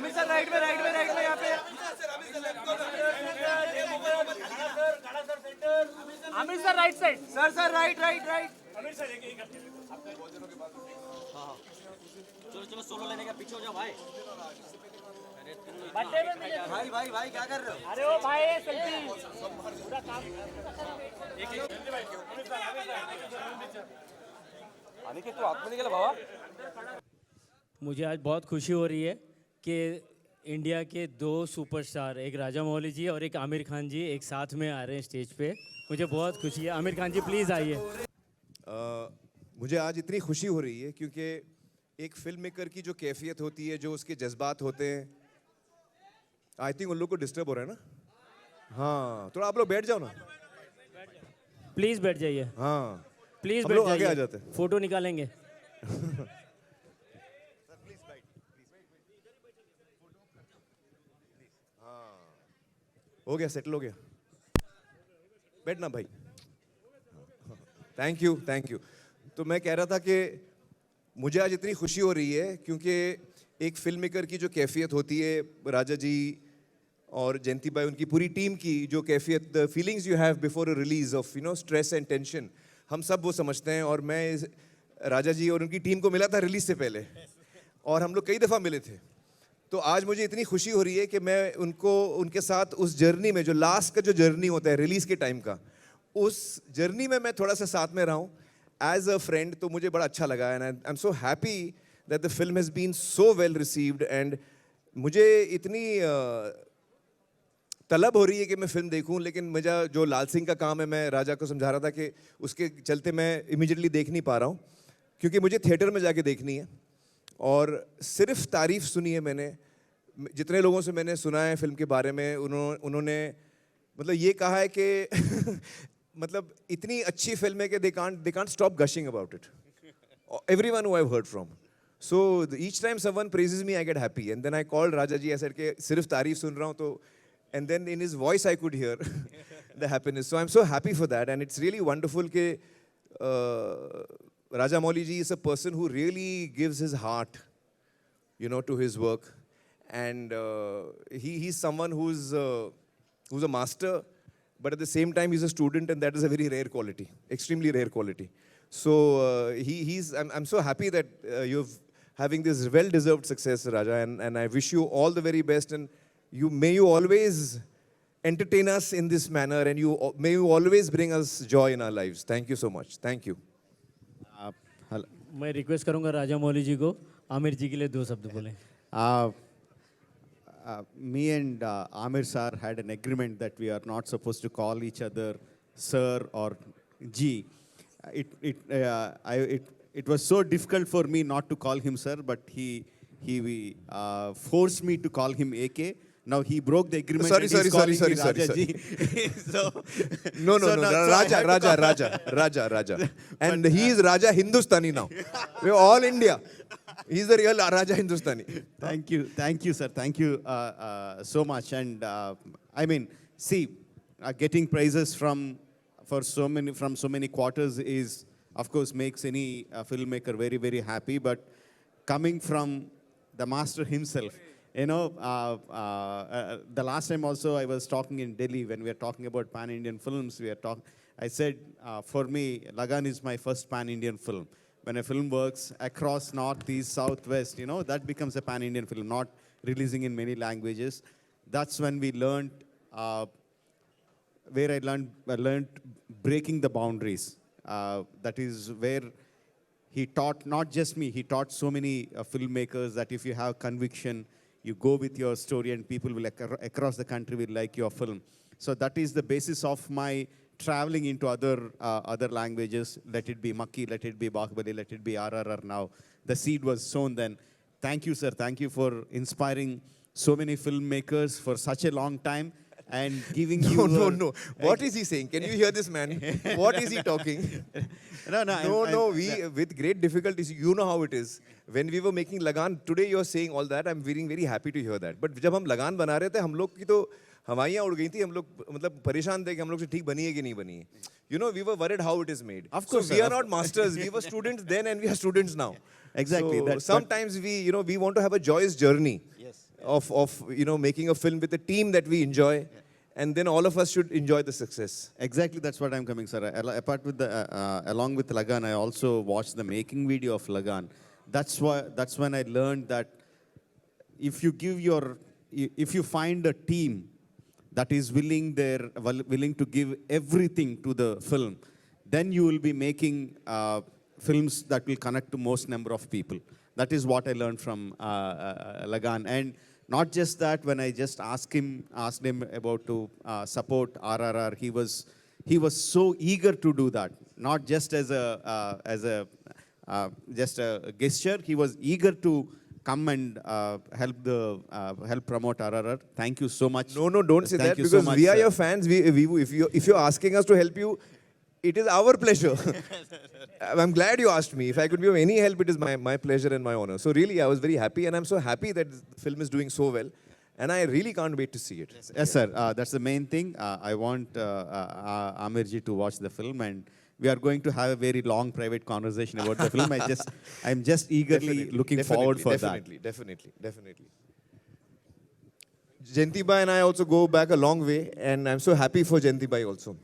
Amit sir right में यहाँ पे Amit sir right side sir right Amit sir चलो सोलो लेने का पीछे हो जाओ भाई भाई क्या कर रहे हो अरे ओ भाई सेल्फी पूरा काम अनिकेत तू आत्मा निकला बाबा मुझे आज बहुत खुशी हो रही है कि इंडिया के दो सुपरस्टार एक राजा मौली जी और एक आमिर खान जी एक साथ में आ रहे हैं स्टेज पे। मुझे बहुत खुशी है। आमिर खान जी प्लीज़ आइए। मुझे आज इतनी खुशी हो रही है क्योंकि एक फिल्म मेकर की जो कैफियत होती है, जो उसके जज्बात होते हैं, आई थिंक उन लोग को डिस्टर्ब हो रहा है ना। हाँ, थोड़ा आप लोग बैठ जाओ ना। प्लीज़ बैठ जाइए। हाँ प्लीज़ हम बैठ लोग आगे जाइए। आ जाते हैं। फोटो निकालेंगे। हो गया, सेटल हो गया। बैठना भाई। Thank you. तो मैं कह रहा था कि मुझे आज इतनी खुशी हो रही है क्योंकि एक फिल्म मेकर की जो कैफियत होती है, राजा जी और जयंती भाई, उनकी पूरी टीम की जो कैफियत, the feelings you have before a release of stress and tension, हम सब वो समझते हैं। और मैं राजा जी और उनकी टीम को मिला था रिलीज से पहले और हम लोग कई दफ़ा मिले थे। तो आज मुझे इतनी खुशी हो रही है कि मैं उनके साथ उस जर्नी में, जो लास्ट का जो जर्नी होता है रिलीज़ के टाइम का, उस जर्नी में मैं थोड़ा सा साथ में रहा हूँ एज अ फ्रेंड। तो मुझे बड़ा अच्छा लगा and I am so happy that the film has been so well received. And मुझे इतनी तलब हो रही है कि मैं फिल्म देखूं, लेकिन मेरा जो लाल सिंह का काम है, मैं राजा को समझा रहा था कि उसके चलते मैं इमीडिएटली देख नहीं पा रहा हूं क्योंकि मुझे थिएटर में जाके देखनी है। और सिर्फ तारीफ सुनी है मैंने, जितने लोगों से मैंने सुना है फिल्म के बारे में, उन्होंने मतलब ये कहा है कि मतलब इतनी अच्छी फिल्म है कि they can't stop gushing about it, everyone who I have heard from. So each time someone praises me I get happy and then I called Raja ji, I said कि सिर्फ तारीफ सुन रहा हूँ तो, and then in his voice I could hear the happiness. So I'm so happy for that, and it's really wonderful ke Raja Mouli ji is a person who really gives his heart, to his work, and he's someone who's a master, but at the same time he's a student, and that is a very rare quality, extremely rare quality. So I'm so happy that you're having this well-deserved success, Raja, and I wish you all the very best, and may you always entertain us in this manner, and may you always bring us joy in our lives. Thank you so much. Thank you. मैं request करूंगा राजा मौली जी को आमिर जी के लिए 2 शब्द बोलें। Me and Amir sir had an agreement that we are not supposed to call each other sir or ji. It was so difficult for me not to call him sir, but he forced me to call him AK. Now he broke the agreement. Sorry. Raja ji. So No, Raja. And he is Raja Hindustani now. We're all India. He's the real Raja Hindustani. Thank you, sir. Thank you so much. And I mean, see, getting praises from so many quarters is, of course, makes any filmmaker very, very happy. But coming from the master himself, the last time also I was talking in Delhi when we were talking about pan-Indian films. I said, for me, Lagan is my first pan-Indian film. When a film works across north, east, south, west, that becomes a pan-Indian film, not releasing in many languages. That's when we learned, where I learned breaking the boundaries. That is where he taught, not just me, he taught so many filmmakers that if you have conviction, you go with your story and people will across the country will like your film. So that is the basis of my traveling into other languages. Let it be Makki, let it be Bahubali, let it be RRR now. The seed was sown then. Thank you, sir. Thank you for inspiring so many filmmakers for such a long time and giving you... No. What is he saying? Can you hear this man? What is he talking? No, we, with great difficulties, you know how it is. When we were making Lagan, today you're saying all that, I'm feeling very happy to hear that. But जब हम लगान बना रहे थे, हम लोग की तो हवाइयाँ उड़ गई थी, हम लोग मतलब परेशान थे कि हम लोग से ठीक बनी है कि नहीं बनी है. We were worried how it is made. Of course, so we are not masters. We were students then and we are students now. Exactly. So sometimes we want to have a joyous journey. Yes. of making a film with a team that we enjoy, and then all of us should enjoy the success. Exactly, that's what I'm coming, sir. Apart with the, along with Lagan, I also watched the making video of Lagan. That's when I learned that if you find a team that is willing to give everything to the film, then you will be making films that will connect to most number of people. That is what I learned from Lagan. And not just that, when I just asked him about to support RRR, he was so eager to do that. Not just as a gesture, he was eager to come and help promote RRR. Thank you so much. No, don't say Thank that, you because so much, we are sir. your fans. If you're asking us to help you, it is our pleasure. I'm glad you asked me. If I could be of any help, it is my pleasure and my honor. So really, I was very happy, and I'm so happy that the film is doing so well. And I really can't wait to see it. Yes, sir. That's the main thing. I want Amirji to watch the film, and we are going to have a very long private conversation about the film. I'm just eagerly looking forward for that. Definitely. Jayanti and I also go back a long way, and I'm so happy for Jayanti also.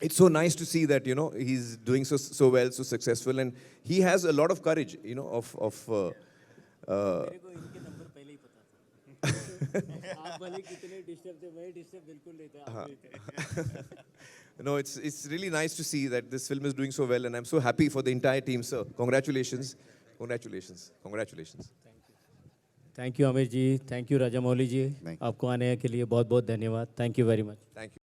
It's so nice to see that, he's doing so well, so successful, and he has a lot of courage, No, it's really nice to see that this film is doing so well, and I'm so happy for the entire team, sir. Congratulations. Thank you Aamir ji, thank you Rajamouli ji, Thank you. आपको आने के लिए बहुत बहुत धन्यवाद. Thank you very much. Thank you.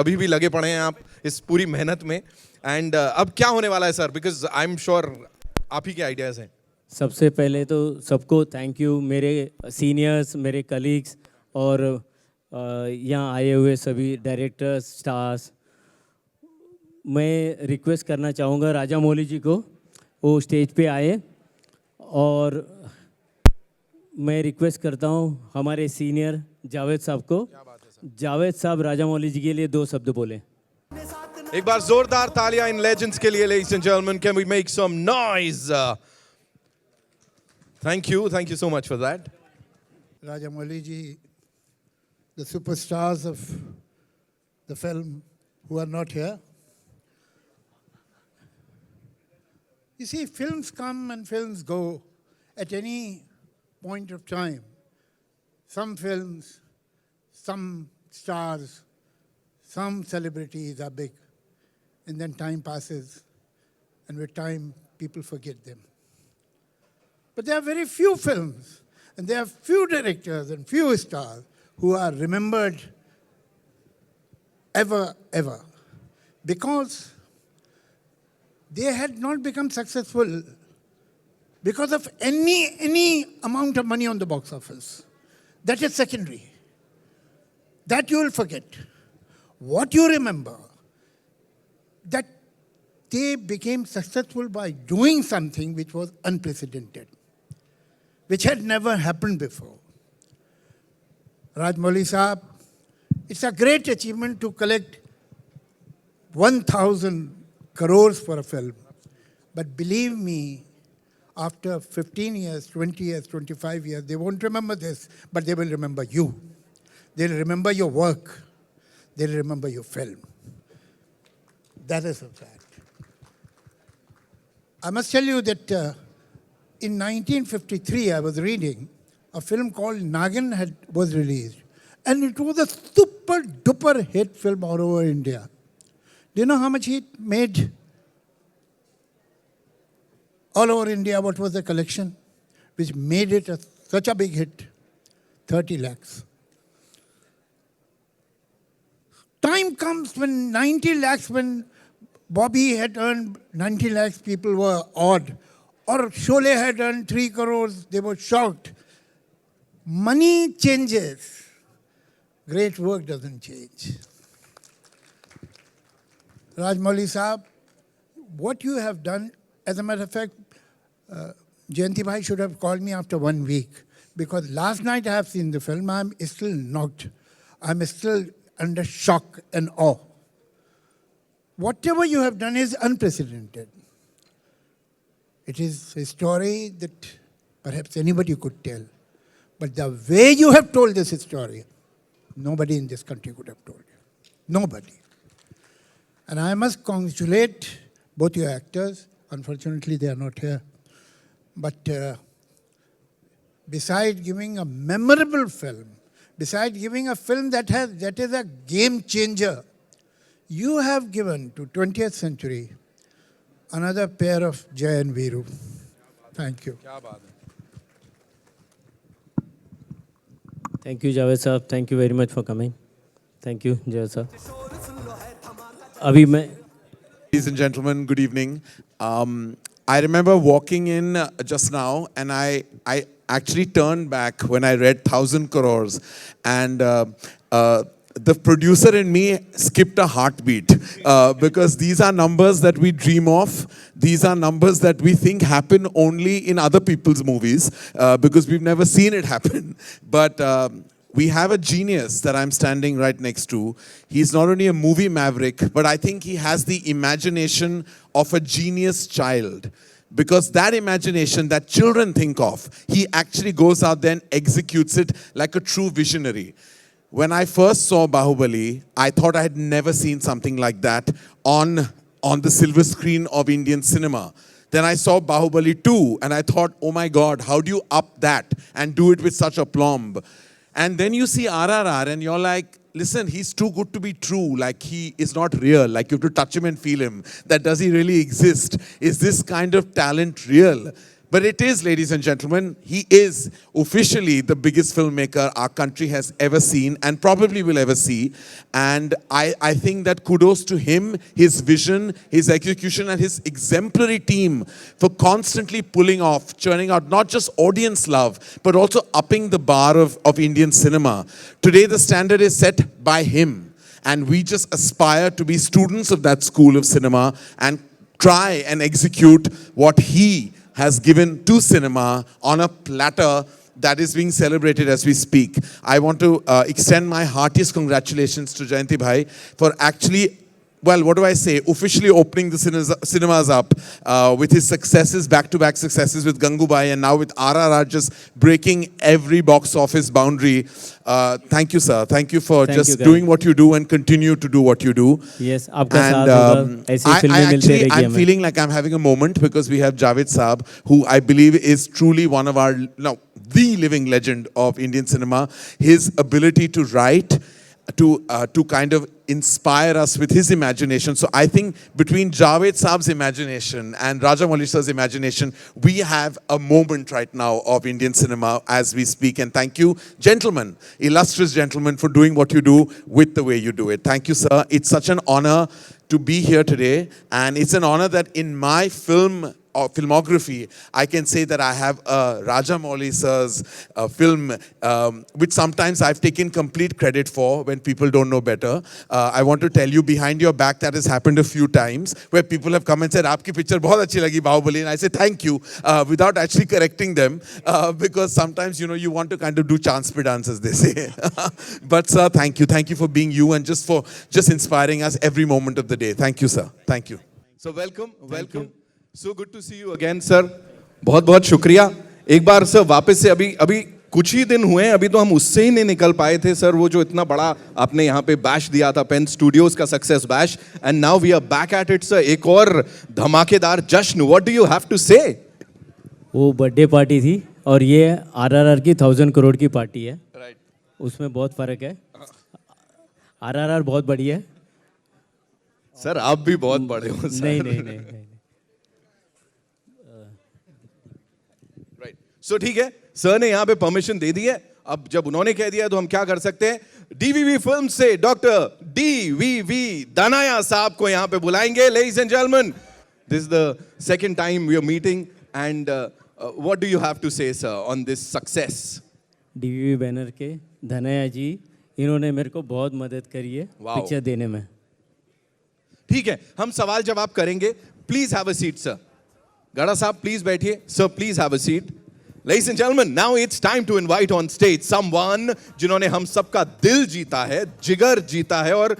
अभी भी लगे पड़े हैं आप इस पूरी मेहनत में. एंड अब क्या होने वाला है sir, because I am sure आप ही के आइडियाज हैं. सबसे पहले तो सबको थैंक यू, मेरे सीनियर्स, मेरे कलीग्स और यहाँ आए हुए सभी डायरेक्टर्स, स्टार्स. मैं रिक्वेस्ट करना चाहूँगा राजामौली जी को, वो स्टेज पे आए, और मैं रिक्वेस्ट करता हूँ हमारे सीनियर जावेद साहब को. जावेद साहब राजामौली जी के लिए 2 शब्द बोले. एक बार जोरदार तालियां इन लेजेंड्स के लिए, ladies and gentlemen. Can we make some noise? Thank you so much for that. Rajamouli ji, the superstars of the film who are not here. You see, films come and films go at any point of time. Some films, some stars, some celebrities are big, and then time passes, and with time, people forget them. But there are very few films, and there are few directors and few stars who are remembered ever, because they had not become successful because of any amount of money on the box office. That is secondary. That you will forget. What you remember, that they became successful by doing something which was unprecedented, which had never happened before. Rajamouli Saab, it's a great achievement to collect 1,000 crores for a film. But believe me, after 15 years, 20 years, 25 years, they won't remember this, but they will remember you. They'll remember your work. They'll remember your film. That is a fact. I must tell you that in 1953, I was reading, a film called Nagin was released. And it was a super duper hit film all over India. Do you know how much it made? all over India, what was the collection, which made it such a big hit? 30 lakhs. Time comes when 90 lakhs, when Bobby had earned 90 lakhs, people were awed. Or Sholay had earned 3 crores, they were shocked. Money changes. Great work doesn't change. Rajamouli Saab, what you have done, as a matter of fact, Jayanti Bhai should have called me after 1 week, because last night I have seen the film, I'm still knocked. I'm still under shock and awe. Whatever you have done is unprecedented. It is a story that perhaps anybody could tell. But the way you have told this story, nobody in this country could have told you. Nobody. And I must congratulate both your actors. Unfortunately, they are not here. But besides giving a memorable film, besides giving a film that is a game changer, you have given to 20th century another pair of Jay and Veeru. Thank you. Thank you, Javed Saab. Thank you very much for coming. Thank you, Javed Saab. अभी मैं Ladies and gentlemen, good evening. I remember walking in just now, and I actually turned back when I read 1,000 crores, and the producer in me skipped a heartbeat, because these are numbers that we dream of. These are numbers that we think happen only in other people's movies, because we've never seen it happen. But we have a genius that I'm standing right next to. He's not only a movie maverick, but I think he has the imagination of a genius child. Because that imagination that children think of, he actually goes out there and executes it like a true visionary. When I first saw Bahubali, I thought I had never seen something like that on the silver screen of Indian cinema. Then I saw Bahubali 2, and I thought, oh my God, how do you up that and do it with such aplomb? And then you see RRR, and you're like, listen, he's too good to be true. Like, he is not real. Like, you have to touch him and feel him. That does he really exist? Is this kind of talent real? But it is, ladies and gentlemen, he is officially the biggest filmmaker our country has ever seen and probably will ever see. And I think that kudos to him, his vision, his execution, and his exemplary team for constantly pulling off, churning out not just audience love, but also upping the bar of Indian cinema. Today, the standard is set by him. And we just aspire to be students of that school of cinema and try and execute what he has given to cinema on a platter that is being celebrated as we speak. I want to extend my heartiest congratulations to Jayanti Bhai for actually, well, what do I say, officially opening the cinemas up with his successes, back-to-back successes with Gangubai, and now with RRR just breaking every box office boundary. Thank you, sir. Thank you for doing what you do and continue to do what you do. Yes, आपका साथ होगा. ऐसी फिल्में मिलते रहेगी हमें. I'm feeling like I'm having a moment because we have Javed Saab, who I believe is truly one of our, the living legend of Indian cinema. His ability to write, to kind of inspire us with his imagination. So I think between Javed Saab's imagination and Rajamouli sir's imagination, we have a moment right now of Indian cinema as we speak. And thank you, gentlemen, illustrious gentlemen, for doing what you do with the way you do it. Thank you, sir. It's such an honor to be here today. And it's an honor that in my filmography, I can say that I have Rajamouli sir's film, which sometimes I've taken complete credit for when people don't know better. I want to tell you, behind your back, that has happened a few times, where people have come and said, "Aapki picture bahut achhi lagi, Bahubali," and I say thank you, without actually correcting them, because sometimes, you want to kind of do chance pe dance, as they say. But sir, thank you for being you and just inspiring us every moment of the day. Thank you, sir. Thank you. So welcome. So good to see you again, sir. बहुत बहुत शुक्रिया. एक बार sir वापस से अभी कुछ ही दिन हुए हैं, अभी तो हम उससे ही नहीं निकल पाए थे सर, वो जो इतना बड़ा आपने यहाँ पे बैश दिया था, पेन स्टूडियोज का success bash, and now we are back at it sir. एक और धमाकेदार जश्न. What do you have to say? वो बर्थडे पार्टी थी और ये RRR की 1,000 करोड़ की पार्टी है. राइट. उसमें बहुत फर्क है. RRR बहुत बड़ी है. सर आप भी बहुत बड़े हो सर. नहीं. सो ठीक है, सर ने यहाँ पे परमिशन दे दी है. अब जब उन्होंने कह दिया तो हम क्या कर सकते हैं. डीवीवी फिल्म से डॉक्टर डीवीवी दानाया साहब को यहाँ पे बुलाएंगे. Ladies and gentleman, this is the second time we are meeting and what do you have to say sir on this success. DVV banner के धनया जी, इन्होंने मेरे को बहुत मदद करी है Wow. पिक्चर देने में. ठीक है, हम सवाल जवाब करेंगे. Please have a seat sir. गड़ा साहब प्लीज बैठिए. Sir please have a seat. Ladies and gentlemen, now it's time to invite on stage someone जिन्होंने हम सबका दिल जीता है, जिगर जीता है और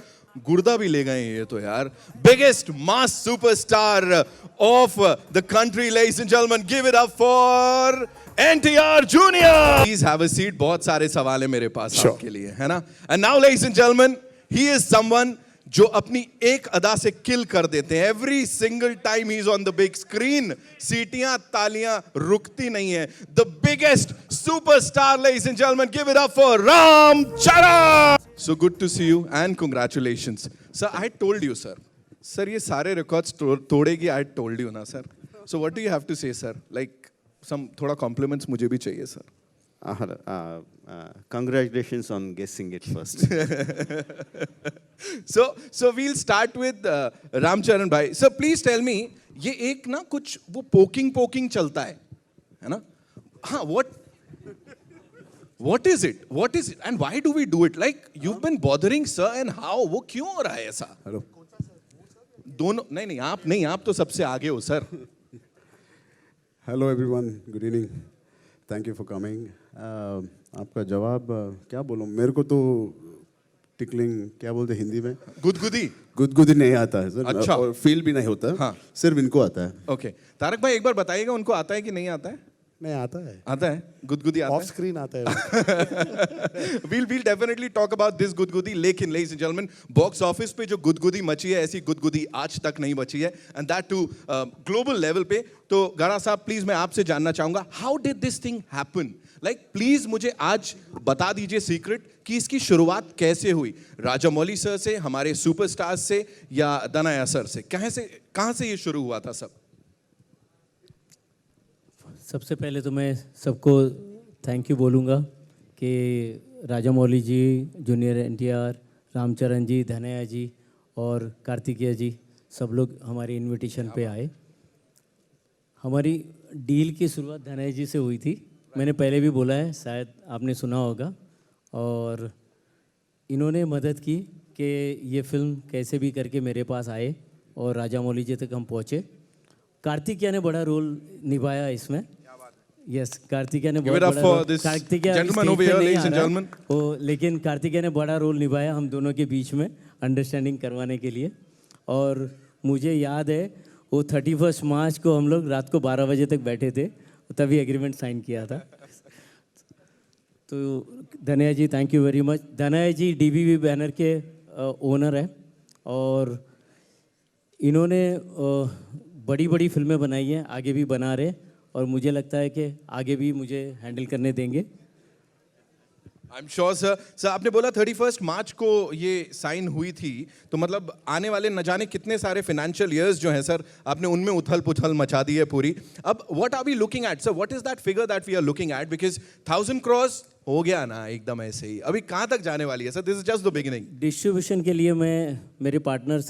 गुर्दा भी ले गए ये तो यार. Biggest mass superstar of the country, ladies and gentlemen, give it up for NTR Junior. Please have a seat. बहुत सारे सवाल है मेरे पास आपके लिए, है ना? And now, ladies and gentlemen, he is someone जो अपनी एक अदा से किल कर देते हैं. Every single time he is on the big screen, सीटियां तालियां रुकती नहीं है. The biggest superstar, ladies and gentleman, give it up for Ram Charan. So good to see you and congratulations sir. I told you sir. Sir ये सारे records तोड़ेगी. I told you ना sir. So what do you have to say sir. Like some थोड़ा compliments मुझे भी चाहिए sir. Congratulations on guessing it first. So we'll start with Ram Charan भाई. Sir, please tell me, ये एक ना कुछ वो पोकिंग चलता है ना? हाँ, what is it? What is it? And why do we do it? Like you've been bothering sir, and how? वो क्यों हो रहा है ऐसा? हेलो. दोनों नहीं, आप तो सबसे आगे हो sir. Hello everyone, good evening. Thank you for coming. आपका जवाब क्या बोलूं, मेरे को तो टिकलिंग क्या बोलते हैं हिंदी में, गुदगुदी नहीं आता है सर. अच्छा. और फील भी नहीं होता. हाँ. सिर्फ इनको आता है. ओके. तारक भाई एक बार बताइएगा, उनको आता है कि नहीं आता है? नहीं आता है. आता है, गुदगुदी आता ऑफ है. स्क्रीन आता है. we'll definitely talk about this गुदगुदी. लेकिन ladies and gentlemen, box office पे जो गुदगुदी मची है, ऐसी गुदगुदी आज तक नहीं मची है, and that too global level पे. तो गाड़ा साहब प्लीज मैं आपसे जानना चाहूंगा, how did this thing happen. Like please मुझे आज बता दीजिए सीक्रेट कि इसकी शुरुआत कैसे हुई. राजामौली सर से, हमारे सुपरस्टार्स से, या दनाया सर से? कहां से ये शुरू हुआ था सब? सबसे पहले तो मैं सबको थैंक यू बोलूँगा कि राजामौली जी, जूनियर एनटीआर, रामचरण जी, धनया जी और कार्तिकेय जी सब लोग हमारी इनविटेशन पे आए. हमारी डील की शुरुआत धनया जी से हुई थी. मैंने पहले भी बोला है, शायद आपने सुना होगा. और इन्होंने मदद की कि ये फिल्म कैसे भी करके मेरे पास आए और राजामौली जी तक हम पहुँचे. कार्तिकेय ने बड़ा रोल निभाया इसमें. यस, कार्तिकेय ने बहुत बड़ा रोल. लेकिन कार्तिकेय ने बड़ा रोल निभाया हम दोनों के बीच में अंडरस्टैंडिंग करवाने के लिए. और मुझे याद है वो 31 मार्च को हम लोग रात को 12 बजे तक बैठे थे, तभी एग्रीमेंट साइन किया था. तो Danayya ji, thank you very much. Danayya ji DVV banner के ओनर है और इन्होंने बड़ी बड़ी फिल्में बनाई हैं, आगे भी बना रहे, और मुझे लगता है कि आगे भी मुझे हैंडल करने देंगे. I am sure sir. Sir आपने बोला 31 मार्च को ये साइन हुई थी, तो मतलब आने वाले न जाने कितने सारे फाइनेंशियल ईयर्स जो हैं सर, आपने उनमें उथल पुथल मचा दी है पूरी. अब what are we looking at sir? What is that figure that we are looking at? Because 1000 crores हो गया ना एकदम ऐसे ही, अभी कहाँ तक जाने वाली है sir? This is just the beginning. Distribution के लिए मैं, मेरे पार्टनर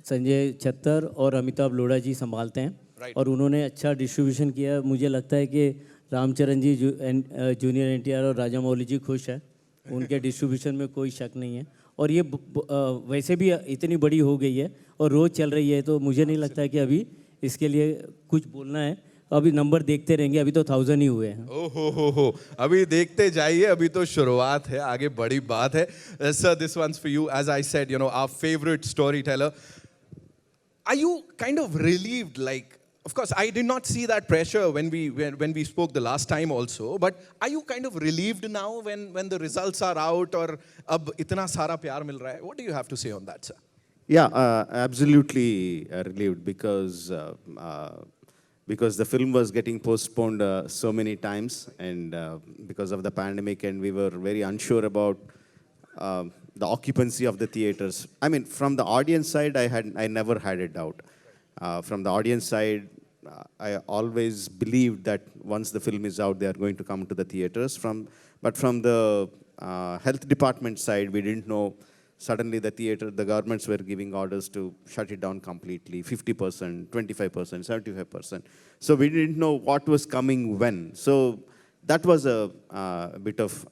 संजय छत्तर और अमिताभ लोढ़ा जी संभालते हैं. Right. और उन्होंने अच्छा डिस्ट्रीब्यूशन किया. मुझे लगता है कि रामचरण जी, जूनियर एनटीआर और राजामौली जी खुश है. उनके डिस्ट्रीब्यूशन में कोई शक नहीं है. और ये वैसे भी इतनी बड़ी हो गई है और रोज़ चल रही है, तो मुझे नहीं लगता है कि अभी इसके लिए कुछ बोलना है. अभी नंबर देखते रहेंगे. अभी तो 1000 ही हुए हैं. ओहो, अभी देखते जाइए, अभी तो शुरुआत है, आगे बड़ी बात है. Sir this one's for you. As I said, you know, our favourite storyteller. Are you kind of relieved? Like, of course, I did not see that pressure when we spoke the last time also. But are you kind of relieved now when the results are out, और अब इतना सारा प्यार मिल रहा है? What do you have to say on that, sir? Yeah, absolutely relieved because the film was getting postponed so many times, and because of the pandemic, and we were very unsure about the occupancy of the theaters. I mean, from the audience side, I never had a doubt. From the audience side, I always believed that once the film is out, they are going to come to the theaters. But from the health department side, we didn't know. Suddenly the governments were giving orders to shut it down completely, 50%, 25%, 75%. So we didn't know what was coming when. So that was a bit of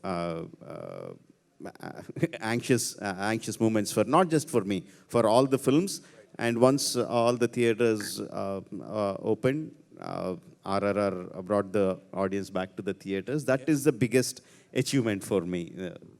anxious moments for not just for me, for all the films. And once all the theaters opened, RRR brought the audience back to the theaters. That is the biggest achievement for me.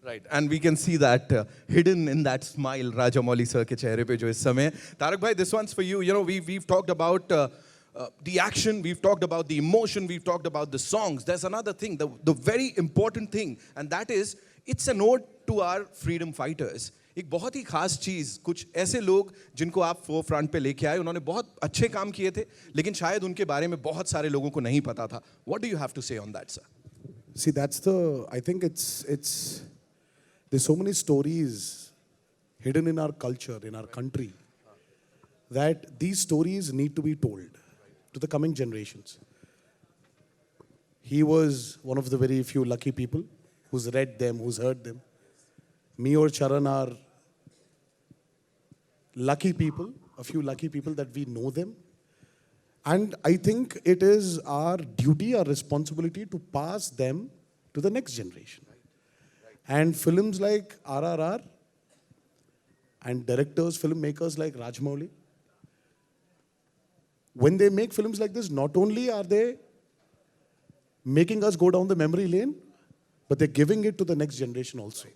Right, and we can see that hidden in that smile, Rajamouli sir ke chehre pe jo is samay. Tarak bhai, this one's for you. You know, we've talked about the action, we've talked about the emotion, we've talked about the songs. There's another thing, the very important thing, and that is, it's an ode to our freedom fighters. एक बहुत ही खास चीज़, कुछ ऐसे लोग जिनको आप four front पे लेके आए, उन्होंने बहुत अच्छे काम किए थे, लेकिन शायद उनके बारे में बहुत सारे लोगों को नहीं पता था. What do you have to say on that, sir? See, I think it's there's so many stories hidden in our culture, in our country, that these stories need to be told to the coming generations. He was one of the very few lucky people who's read them, who's heard them. Me or Charan are lucky people, a few lucky people that we know them. And I think it is our duty, our responsibility to pass them to the next generation. And films like RRR and directors, filmmakers like Rajamouli, when they make films like this, not only are they making us go down the memory lane, but they're giving it to the next generation also.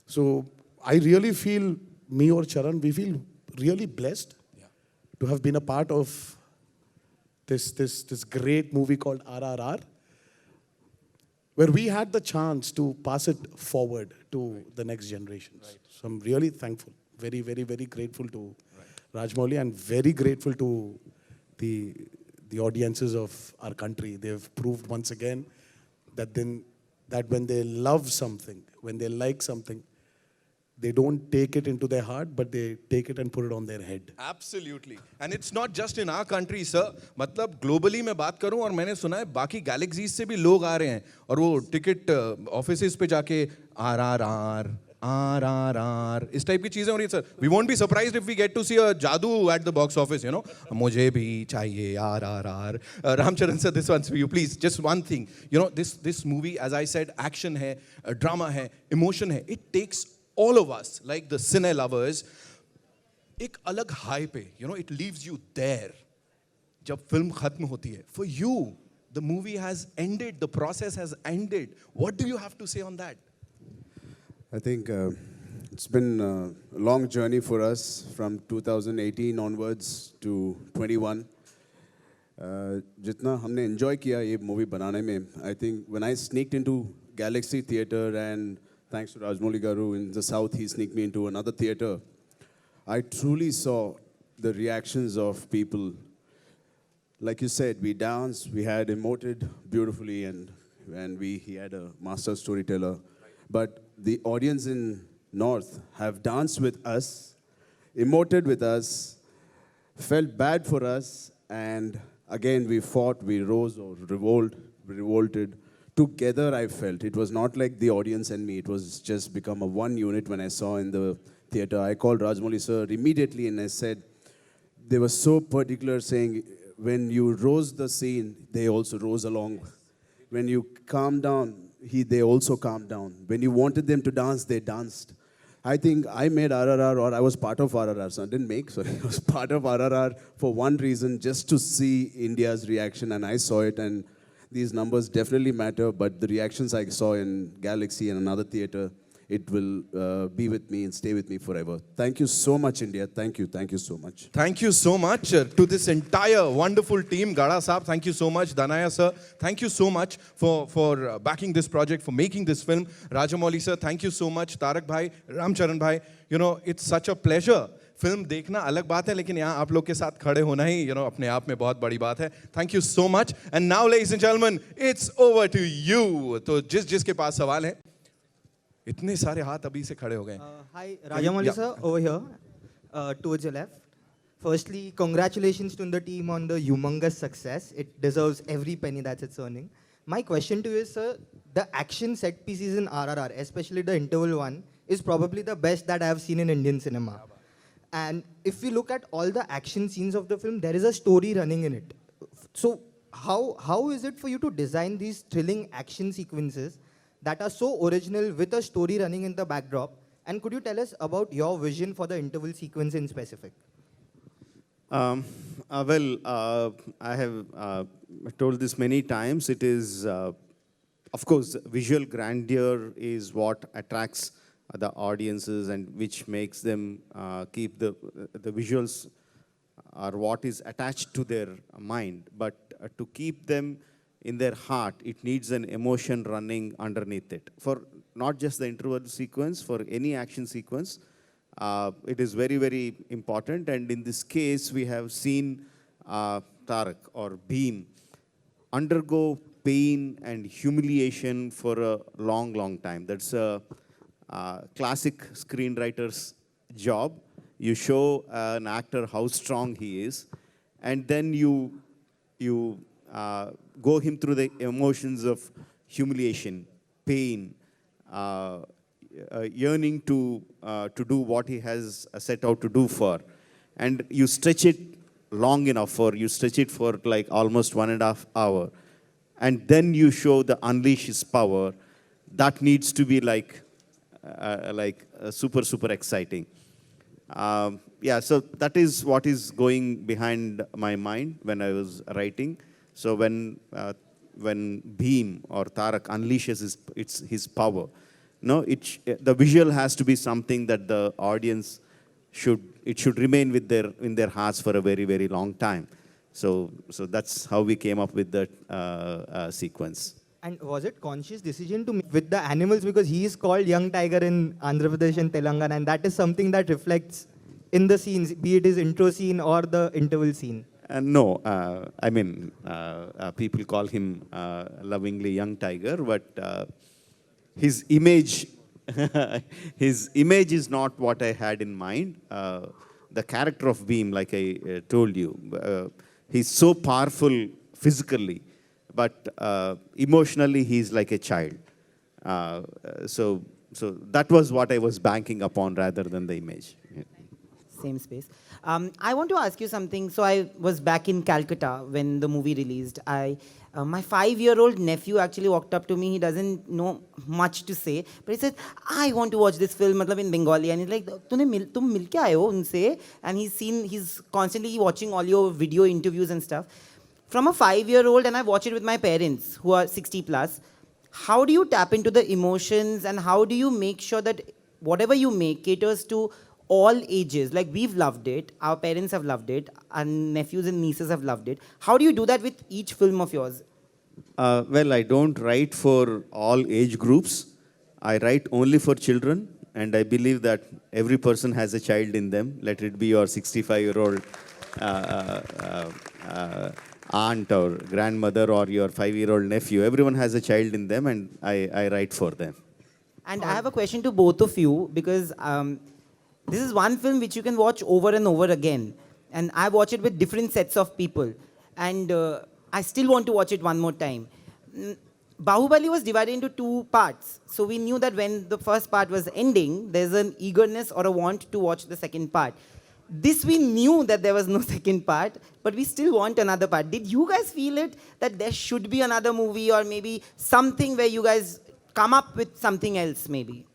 So I really feel, me or Charan, we feel really blessed to have been a part of this great movie called RRR, where we had the chance to pass it forward to the next generations. Right. So I'm really thankful, very, very, very grateful to Rajamouli, and very grateful to the audiences of our country. They've proved once again that when they love something, when they like something, they don't take it into their heart, but they take it and put it on their head. Absolutely. And it's not just in our country, sir. मतलब globally मैं बात करूं, और मैंने सुना है बाकी galaxies से भी लोग आ रहे हैं, और वो टिकट ऑफिसेस पे जाके RRR इस टाइप की चीजें हो रही है, sir. We won't be surprised if we get to see a जादू at the box office, you know. मुझे भी चाहिए RRR. Ramcharan sir, this one's for you, please. Just one thing. You know, this movie, as I said, action है, drama है, emotion है. It takes all of us, like the cine lovers, एक अलग high पे, you know, it leaves you there. जब film खत्म होती है, for you, the movie has ended, the process has ended. What do you have to say on that? I think it's been a long journey for us from 2018 onwards to 21. जितना हमने enjoy किया ये movie बनाने में, I think when I sneaked into Galaxy Theatre, and thanks to Rajamouli Garu in the south, he sneaked me into another theatre, I truly saw the reactions of people. Like you said, we danced, we had emoted beautifully, and he had a master storyteller. But the audience in North have danced with us, emoted with us, felt bad for us, and again we fought, we rose or revolted. Together I felt. It was not like the audience and me. It was just become a one unit when I saw in the theatre. I called Rajamouli sir immediately and I said, they were so particular, saying, when you rose the scene, they also rose along. When you calmed down, they also calmed down. When you wanted them to dance, they danced. I think I made RRR, or I was part of RRR. So I didn't make, sorry. I was part of RRR for one reason, just to see India's reaction, and I saw it. And these numbers definitely matter, but the reactions I saw in Galaxy and another theatre, it will be with me and stay with me forever. Thank you so much, India. Thank you so much. Thank you so much to this entire wonderful team. Gada Saab, thank you so much. Danaya sir, thank you so much for backing this project, for making this film. Rajamouli sir, thank you so much. Tarak bhai, Ramcharan bhai, you know, it's such a pleasure. Film देखना अलग बात है, लेकिन यहाँ आप लोग के साथ खड़े होना ही, you know, अपने आप में बहुत बड़ी बात है. Thank you so much. And now, ladies and gentlemen, it's over to you. तो जिसके पास सवाल है, इतने सारे हाथ अभी से खड़े हो गए. Hi, Rajamouli sir, over here, towards your left. Firstly, congratulations to the team on the humongous success. It deserves every penny that it's earning. My question to you is, sir, the action set pieces in RRR, especially the interval one, is probably the best that I have seen in Indian cinema. And if we look at all the action scenes of the film, there is a story running in it. So how is it for you to design these thrilling action sequences that are so original with a story running in the backdrop? And could you tell us about your vision for the interval sequence in specific? I have told this many times. It is, of course, visual grandeur is what attracts the audiences and which makes them keep the visuals are what is attached to their mind. But to keep them in their heart, it needs an emotion running underneath it. For not just the interval sequence, for any action sequence, it is very, very important. And in this case, we have seen Tarak or Bheem undergo pain and humiliation for a long, long time. That's a classic screenwriter's job. You show an actor how strong he is, and then you go him through the emotions of humiliation, pain, yearning to do what he has set out to do for. And you stretch it long enough you stretch it for like almost 1.5 hours. And then you show the unleash his power. That needs to be like super, super exciting. So that is what is going behind my mind when I was writing. So when Bheem or Tarak unleashes his power, the visual has to be something that the audience should remain in their hearts for a very, very long time. So that's how we came up with that sequence. And was it conscious decision to make with the animals, because he is called young tiger in Andhra Pradesh and Telangana, and that is something that reflects in the scenes, be it his intro scene or the interval scene? No, people call him lovingly young tiger, but his image, his image is not what I had in mind. The character of Bheem, like I told you, he's so powerful physically, but emotionally he's like a child. So that was what I was banking upon rather than the image. Yeah. Same space. I want to ask you something. So I was back in Calcutta when the movie released. My 5-year-old nephew actually walked up to me. He doesn't know much to say, but he said, "I want to watch this film," in Bengali. And he's like, "tum mil ke aaye ho unse?" And he's constantly watching all your video interviews and stuff. From a 5-year-old, and I watch it with my parents who are 60 plus. How do you tap into the emotions, and how do you make sure that whatever you make caters to all ages? Like, we've loved it, our parents have loved it, our nephews and nieces have loved it. How do you do that with each film of yours? I don't write for all age groups. I write only for children, and I believe that every person has a child in them. Let it be your 65-year-old aunt or grandmother or your 5-year-old nephew. Everyone has a child in them, and I write for them. And I have a question to both of you, because this is one film which you can watch over and over again. And I watch it with different sets of people. And I still want to watch it one more time. Bahubali was divided into 2 parts. So we knew that when the first part was ending, there's an eagerness or a want to watch the second part. This we knew that there was no second part, but we still want another part. Did you guys feel it, that there should be another movie, or maybe something where you guys come up with something else maybe?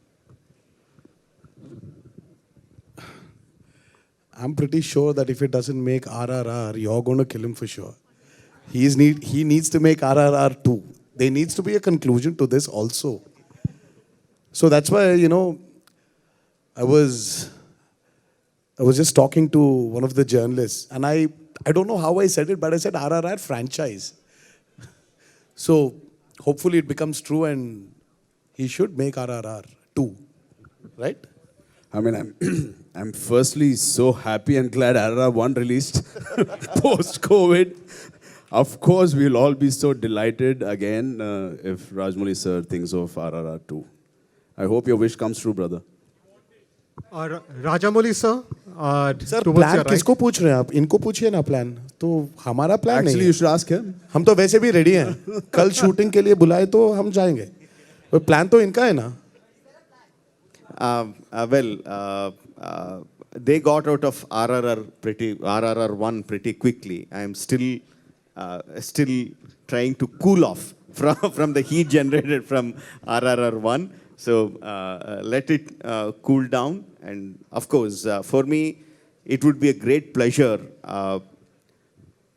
I'm pretty sure that if it doesn't make RRR, you're going to kill him for sure. He needs to make RRR 2. There needs to be a conclusion to this also. So that's why, I was just talking to one of the journalists, and I don't know how I said it, but I said RRR franchise. So hopefully it becomes true, and he should make RRR 2, right? I mean, I'm firstly so happy and glad RRR 1 released post-COVID. Of course, we'll all be so delighted again if Rajmouli sir thinks of RRR 2. I hope your wish comes true, brother. और Rajamouli sir, sir towards plan your right. किसको पूछ रहे हैं आप? इनको पूछिए ना plan. तो हमारा प्लान नहीं Actually, है। you should ask him. हम तो वैसे भी रेडी हैं। कल शूटिंग के लिए बुलाए तो हम जाएंगे। पर प्लान तो इनका है ना। They got out of RRR 1 pretty quickly. I am still trying to cool off from the heat generated from RRR 1. So let it cool down. And of course, for me, it would be a great pleasure,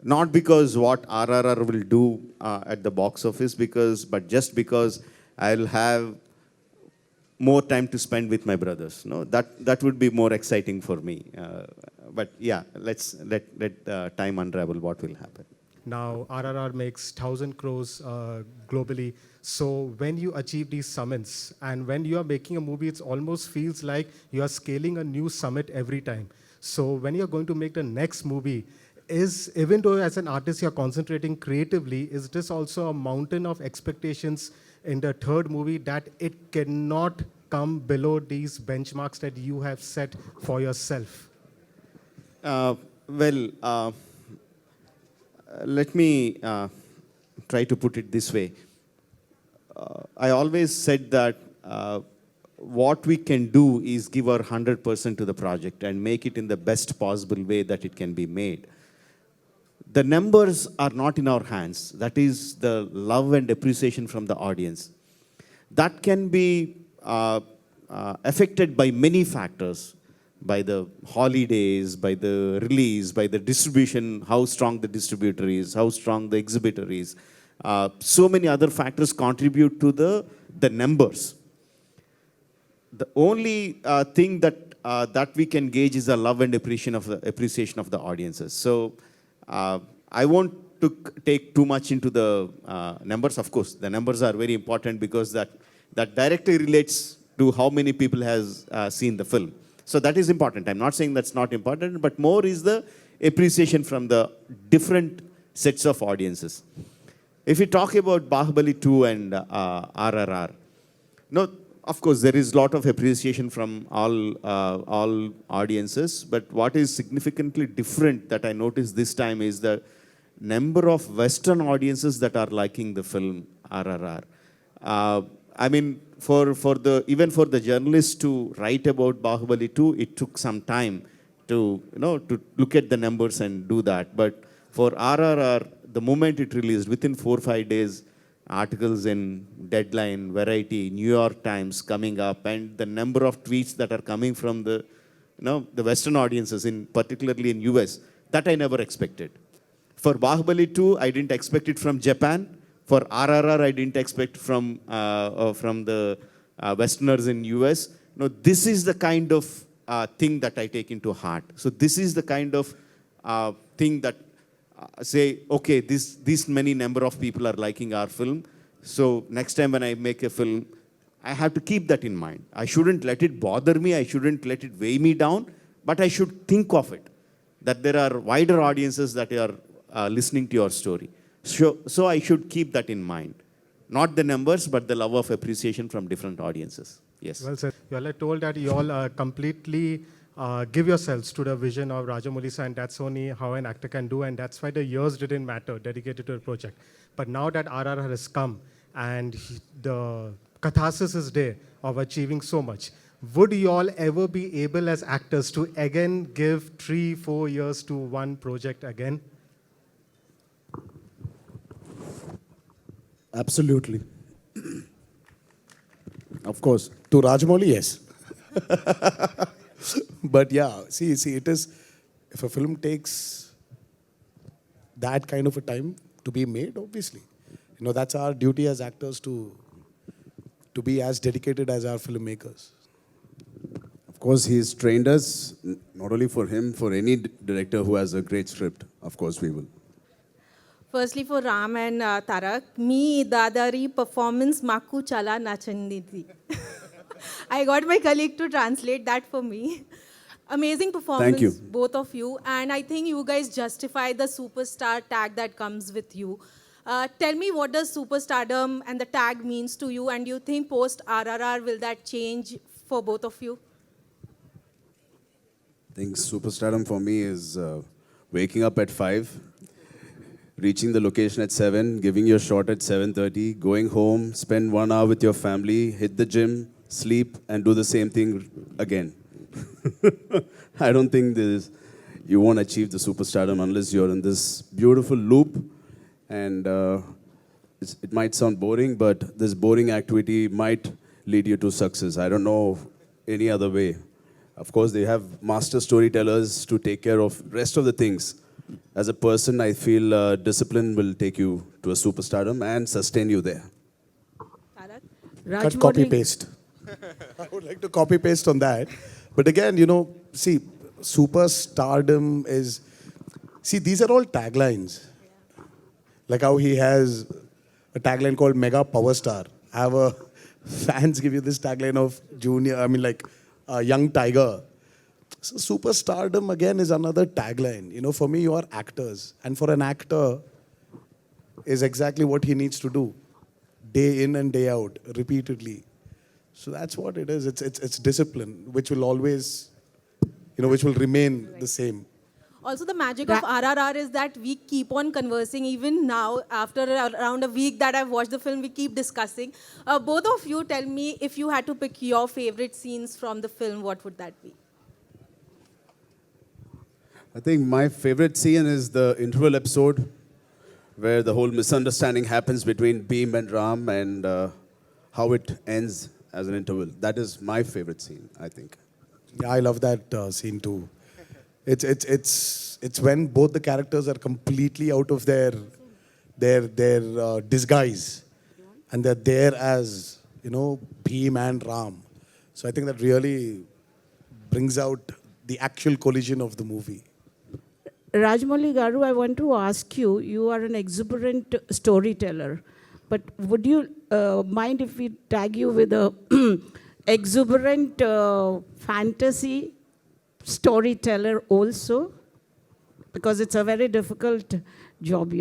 not because what RRR will do at the box office, but just because I'll have more time to spend with my brothers. No, that would be more exciting for me. But yeah, let's let time unravel what will happen. Now, RRR makes 1,000 crores globally. So when you achieve these summits and when you are making a movie, it almost feels like you are scaling a new summit every time. So when you're going to make the next movie, even though as an artist you're concentrating creatively, is this also a mountain of expectations in the third movie that it cannot come below these benchmarks that you have set for yourself? Let me try to put it this way. I always said that what we can do is give our 100% to the project and make it in the best possible way that it can be made. The numbers are not in our hands. That is the love and appreciation from the audience. That can be affected by many factors, by the holidays, by the release, by the distribution, how strong the distributor is, how strong the exhibitor is. So many other factors contribute to the numbers. The only thing that we can gauge is the love and appreciation of the audiences. So I won't take too much into the numbers. Of course, the numbers are very important because that directly relates to how many people has seen the film. So that is important. I'm not saying that's not important, but more is the appreciation from the different sets of audiences. If we talk about Bahubali 2 and RRR, no, of course, there is a lot of appreciation from all audiences, but what is significantly different that I noticed this time is the number of Western audiences that are liking the film RRR. I mean, even for the journalists to write about Bahubali 2, it took some time to look at the numbers and do that. But for RRR, the moment it released, within 4 or 5 days, articles in Deadline, Variety, New York Times coming up, and the number of tweets that are coming from the Western audiences, particularly in US, that I never expected. For Bahubali 2, I didn't expect it from Japan. For RRR, I didn't expect from the Westerners in US. No, this is the kind of thing that I take into heart. So this is the kind of thing that say, okay, this many number of people are liking our film. So next time when I make a film, I have to keep that in mind. I shouldn't let it bother me. I shouldn't let it weigh me down. But I should think of it, that there are wider audiences that are listening to your story. So I should keep that in mind. Not the numbers, but the love of appreciation from different audiences. Yes. Well said. You all are told that you all completely give yourselves to the vision of Rajamouli sir, and that's only how an actor can do, and that's why the years didn't matter, dedicated to the project. But now that RRR has come, and the catharsis is there of achieving so much, would you all ever be able as actors to again give 3-4 years to one project again? Absolutely. Of course. To Rajamouli, yes. But yeah, see, it is, if a film takes that kind of a time to be made, obviously, that's our duty as actors to be as dedicated as our filmmakers. Of course, he's trained us, not only for him, for any director who has a great script. Of course, we will. Firstly, for Ram and Tarak, me dadari performance maku chala nachandi. I got my colleague to translate that for me. Amazing performance, both of you. And I think you guys justify the superstar tag that comes with you. Tell me, what does superstardom and the tag means to you? And do you think post RRR will that change for both of you? think superstardom for me is waking up at 5, reaching the location at 7, giving your shot at 7:30, going home, spend 1 hour with your family, hit the gym, sleep, and do the same thing again. I don't think you won't achieve the superstardom unless you're in this beautiful loop. And it might sound boring, but this boring activity might lead you to success. I don't know any other way. Of course, they have master storytellers to take care of rest of the things. As a person, I feel discipline will take you to a superstardom and sustain you there. Cut, copy, paste. I would like to copy paste on that. But again, see, superstardom is... See, these are all taglines. Like how he has a tagline called Mega Power Star. Fans give you this tagline of young tiger. So superstardom again is another tagline. For me, you are actors. And for an actor, is exactly what he needs to do. Day in and day out, repeatedly. So that's what it is. It's discipline, which will always, which will remain the same. Also, the magic of RRR is that we keep on conversing. Even now, after around a week that I've watched the film, we keep discussing. Both of you tell me, if you had to pick your favorite scenes from the film, what would that be? I think my favorite scene is the interval episode where the whole misunderstanding happens between Bheem and Ram and how it ends as an interval. That is my favorite scene, I think. Yeah, I love that scene too. It's when both the characters are completely out of their disguise, and they're there as Bheem and Ram. So I think that really brings out the actual collision of the movie. Rajamouli Garu, I want to ask you, you are an exuberant storyteller, but would you mind if we tag you with a exuberant fantasy storyteller also? Because it's a very difficult job,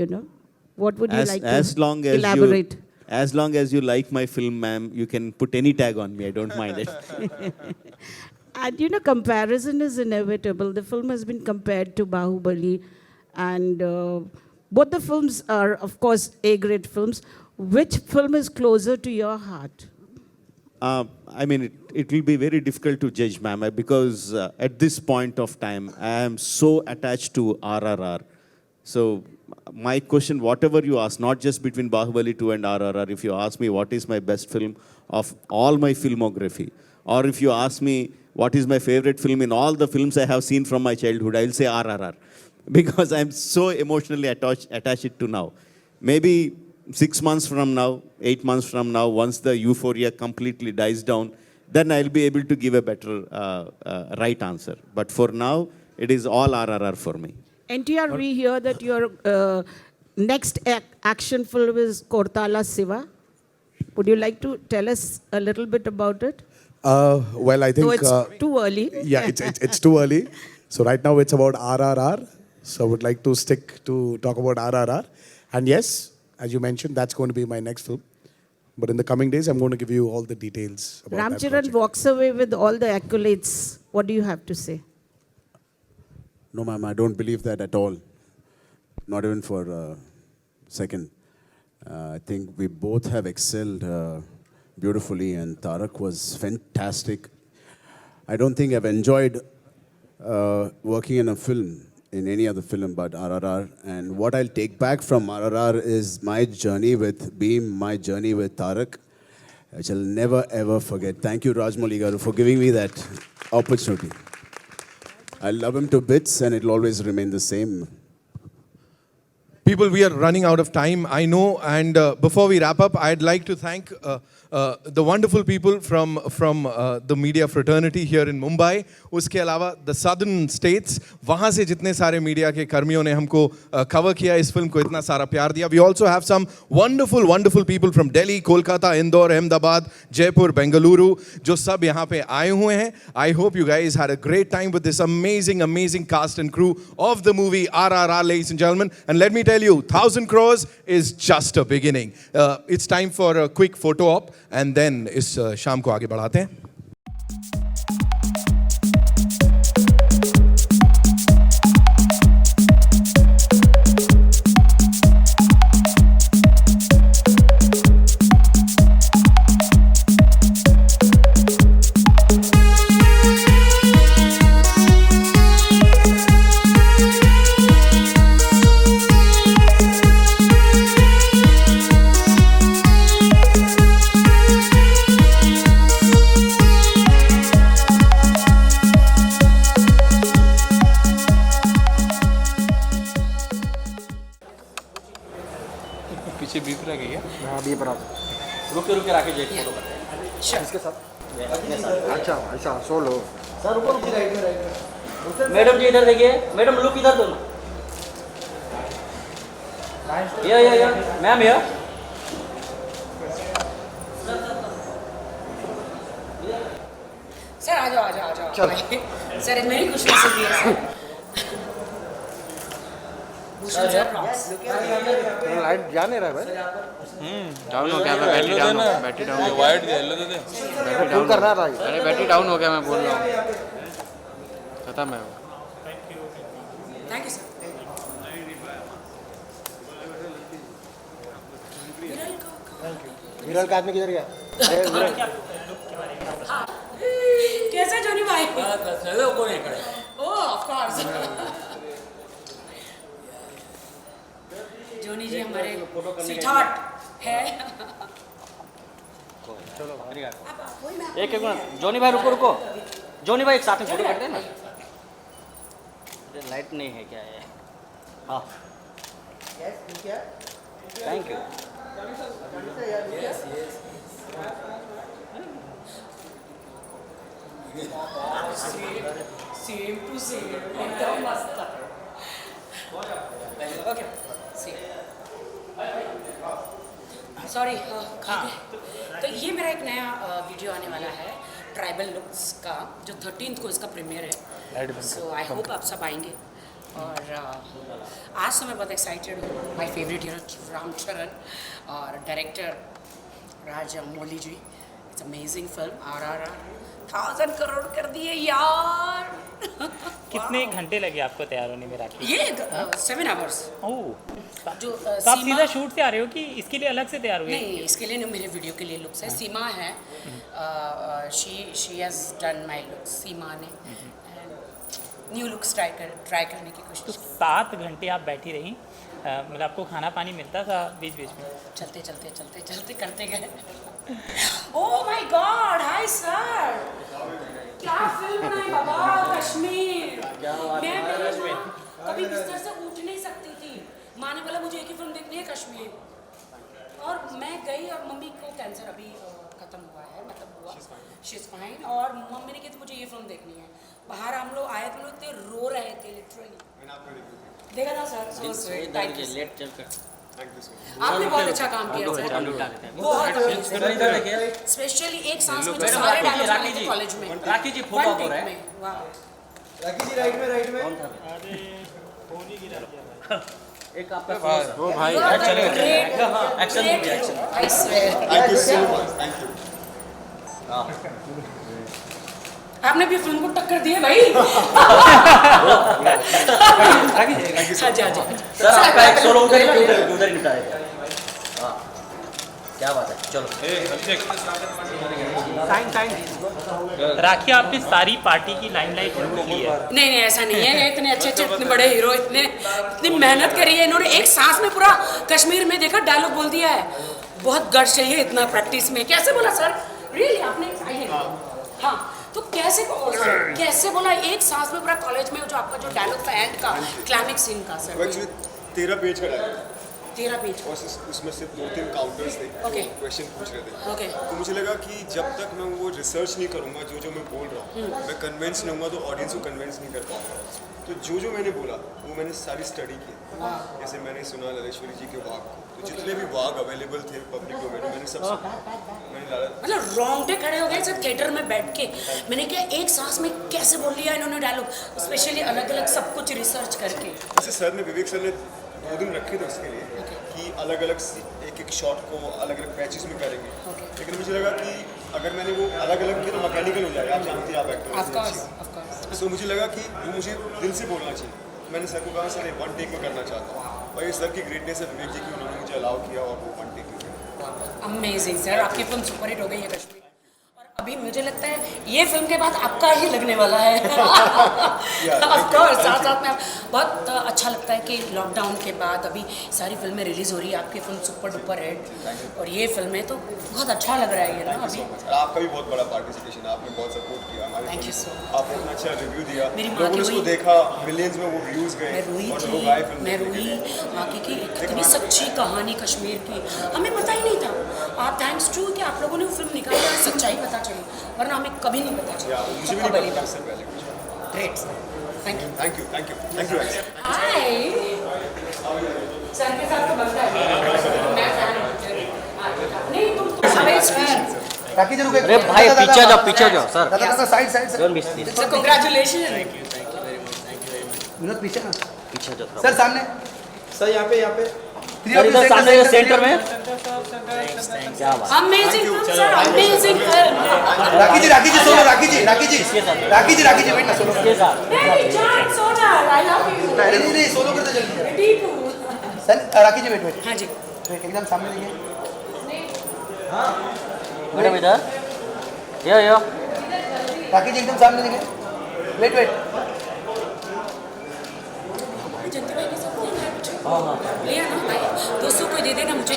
What would you like to elaborate? As long as you like my film, ma'am, you can put any tag on me. I don't mind it. And comparison is inevitable. The film has been compared to Bahubali, and both the films are, of course, A-grade films. Which film is closer to your heart? It will be very difficult to judge, ma'am, because at this point of time, I am so attached to RRR. So my question, whatever you ask, not just between Bahubali 2 and RRR, if you ask me what is my best film of all my filmography, or if you ask me what is my favorite film in all the films I have seen from my childhood, I will say RRR. Because I'm so emotionally attached to now. Maybe 6 months from now, 8 months from now, once the euphoria completely dies down, then I'll be able to give a better right answer. But for now, it is all RRR for me. NTR, we hear that your next action film is Kortala Siva. Would you like to tell us a little bit about it? Well, I think... So it's too early. Yeah, it's too early. So right now it's about RRR. So I would like to stick to talk about RRR. And yes, as you mentioned, that's going to be my next film. But in the coming days, I'm going to give you all the details about Ram that Charan project. walks away with all the accolades. What do you have to say? No, ma'am, I don't believe that at all. Not even for a second. I think we both have excelled beautifully, and Tarak was fantastic. I don't think I've enjoyed working in a film, in any other film but RRR. And what I'll take back from RRR is my journey with Bheem, my journey with Tarak, which I'll never ever forget. Thank you, Rajamouli Garu, for giving me that opportunity. I love him to bits, and it'll always remain the same. People, we are running out of time, I know, and before we wrap up, I'd like to thank the wonderful people from the media fraternity here in Mumbai. उसके अलावा the southern states, वहाँ से जितने सारे media के कर्मियों ने हमको cover किया, इस फिल्म को इतना सारा प्यार दिया. We also have some wonderful people from Delhi, Kolkata, Indore, Ahmedabad, Jaipur, Bengaluru, जो सब यहाँ पे आए हुए हैं. I hope you guys had a great time with this amazing cast and crew of the movie RRR, ladies and gentlemen. And let me tell you, 1,000 crores is just a beginning. It's time for a quick photo op, and then इस शाम को आगे बढ़ाते हैं. अब ये बना रुके रुके राकेश जी फोटो करते हैं इसके साथ अच्छा ऐसा सोलो सर रुको रुको मैडम जी इधर देखिए मैडम लुक इधर दोनों या मैम या सर आ जाओ सर मेरी खुशी से भी है सर लाइट जा नहीं रहा है भाई डाउन हो गया मैं बैटरी डाउन हो वाइट दे लो दे बैटरी फुल करना था अरे बैटरी डाउन हो गया मैं बोल रहा हूँ खत्म है थैंक यू सर विरल का आदमी किधर गया कैसा जोनी भाई को नहीं खड़े ओह ऑफ कोर्स जोनी जी हमारे स्वीटहार्ट है एक मिनट जोनी भाई रुको जोनी भाई एक साथ में फोटो करते हैं ना लाइट नहीं है क्या है हाँ thank you same to same एकदम मस्त ओके सॉरी तो ये मेरा एक नया वीडियो आने वाला है ट्राइबल लुक्स का जो 13th को इसका प्रीमियर है सो आई होप आप सब आएंगे और आज तो मैं बहुत एक्साइटेड हूँ माय फेवरेट हीरो रामचरण और director Rajamouli ji it's amazing film RRR 1000 crore कर दिए यार कितने घंटे लगे आपको तैयार होने में राखी ये 7 आवर्स ओह जो तो आप सीधा शूट से आ रहे हो कि इसके लिए अलग से तैयार हुए नहीं इसके लिए नहीं मेरे वीडियो के लिए लुक्स है सीमा है she has done my looks Seema ने न्यू लुक्स ट्राई करने की कोशिश तो 7 घंटे आप बैठी रही मतलब आपको खाना पानी मिलता था बीच बीच में चलते करते गए oh my God hi sir क्या फिल्म बनाई बाबा कश्मीर मैं कभी बिस्तर से उठ नहीं सकती थी माँ ने बोला मुझे एक ही फिल्म देखनी है कश्मीर और मैं गई और मम्मी को कैंसर अभी खत्म हुआ है मतलब हुआ शी इज फाइन और मम्मी ने कही थी मुझे ये फिल्म देखनी है बाहर हम लोग आए थे लोग इतने रो रहे थे लिटरली देखा था sir so sweet thank you let चलकर आपने बहुत अच्छा काम किया सर बहुत स्पेशली एक सांस में जो सारे डायलॉग वाले थे कॉलेज में राखी जी फोटो हो रहा है वाह राखी जी राइट में अरे फोन ही गिरा एक आपका ओ भाई action movie action I swear thank you so much thank you आपने भी फिल्म को टक्कर दी है भाई सर आपका एक सोलो उधर ही निपटा है हाँ क्या बात है चलो राखी आपने सारी पार्टी की लाइमलाइट लूट ली है नहीं ऐसा नहीं है ये इतने अच्छे इतने बड़े हीरो इतनी मेहनत करी है इन्होंने एक सांस में पूरा कश्मीर में देखा डायलॉग बोल दिया है बहुत गट्स चाहिए इतना प्रैक्टिस में कैसे बोला सर रियली आपने हाँ तो कैसे बोला एक सांस में पूरा कॉलेज में जो आपका जो डायलॉग था एंड का क्लाइमेक्स सीन का सर एक्चुअली 13 पेज का डायलॉग 13 पेज और उसमें सिर्फ 2-3 काउंटर्स थे ओके क्वेश्चन पूछ रहे थे ओके तो मुझे लगा कि जब तक मैं वो रिसर्च नहीं करूंगा जो मैं बोल रहा हूँ मैं कन्विंस नहीं होऊंगा तो ऑडियंस को कन्विंस नहीं कर पाऊंगा तो जो मैंने बोला वो मैंने सारी स्टडी की जैसे मैंने सुना ललेश्वरी जी के वाक को तो जितने भी वाक अवेलेबल थे पब्लिक डोमेन में मैंने सब सुना मैंने मतलब रोंगटे खड़े हो गए सब थिएटर में बैठ के मैंने क्या एक सांस में कैसे बोल लिया इन्होंने डायलॉग स्पेशली अलग अलग सब कुछ रिसर्च करके जैसे सर ने विवेक सर ने 2 दिन रखे थे उसके लिए कि अलग अलग एक शॉट को अलग अलग पैचेस में करेंगे लेकिन मुझे लगा कि अगर मैंने वो अलग अलग किया तो मैकेनिकल हो जाएगा आप जानती हैं आप एक्टर सो मुझे लगा कि वो मुझे दिल से बोलना चाहिए मैंने सर को कहा सर 1 टेक में करना चाहता हूँ और ये सर की ग्रेटनेस है विवेक जी की उन्होंने मुझे अलाउ किया और वो 1 टेक में अमेजिंग सर आपकी फिल्म सुपर हिट हो गई है कश्मीर और अभी मुझे लगता है ये फिल्म के बाद आपका ही लगने वाला है ऑफ कोर्स। साथ साथ में बहुत अच्छा लगता है कि लॉकडाउन के बाद अभी सारी फिल्में रिलीज हो रही है, आपकी फिल्म सुपर डुपर हिट और ये फिल्में, तो बहुत अच्छा लग रहा है ये ना अभी। आपका भी बहुत बड़ा पार्टिसिपेशन, आपने बहुत सपोर्ट किया हमारे। Thank you so much. आपने इतना अच्छा रिव्यू दिया, मेरी माँ लोगों की ने उसको वही- देखा, मिलियंस में वो व्यूज गए। मैं रोई और थी, लोग आए फिल्म मैं देखने के रोई लिए। बाकी की इतनी सच्ची कहानी कश्मीर की हमें पता ही नहीं था। आप थैंक्स टू कि आप लोगों ने वो फिल्म निकाली और सच्चाई पता चली, वरना हमें कभी नहीं पता चला। मुझे भी नहीं पता इससे पहले कुछ। Great, thank you thank you thank you thank you. Hi sir के साथ तो बनता है, मैं फैन हूं। नहीं तुम हमें फैन। राखी जी रुको, अरे भाई पीछे जाओ सर। दादा दादा side side don't miss this. Sir congratulation. Vinod पीछे ना, पीछे जाओ सर सामने, सर यहाँ पे सर इधर सामने सेंटर में। क्या बात। Amazing sir, amazing. Rakhi ji solo, Rakhi ji wait ना सोलो के साथ नहीं जान सोना, आई लव यू। नहीं सोलो करते जल्दी। दीपू सर राखी जी वेट हाँ जी, एकदम सामने देखिए। मैडम इधर यो राखी जी एकदम सामने देखिए, वेट जंती भाई के साथ लिया ना भाई, दोस्तों को दे देना मुझे।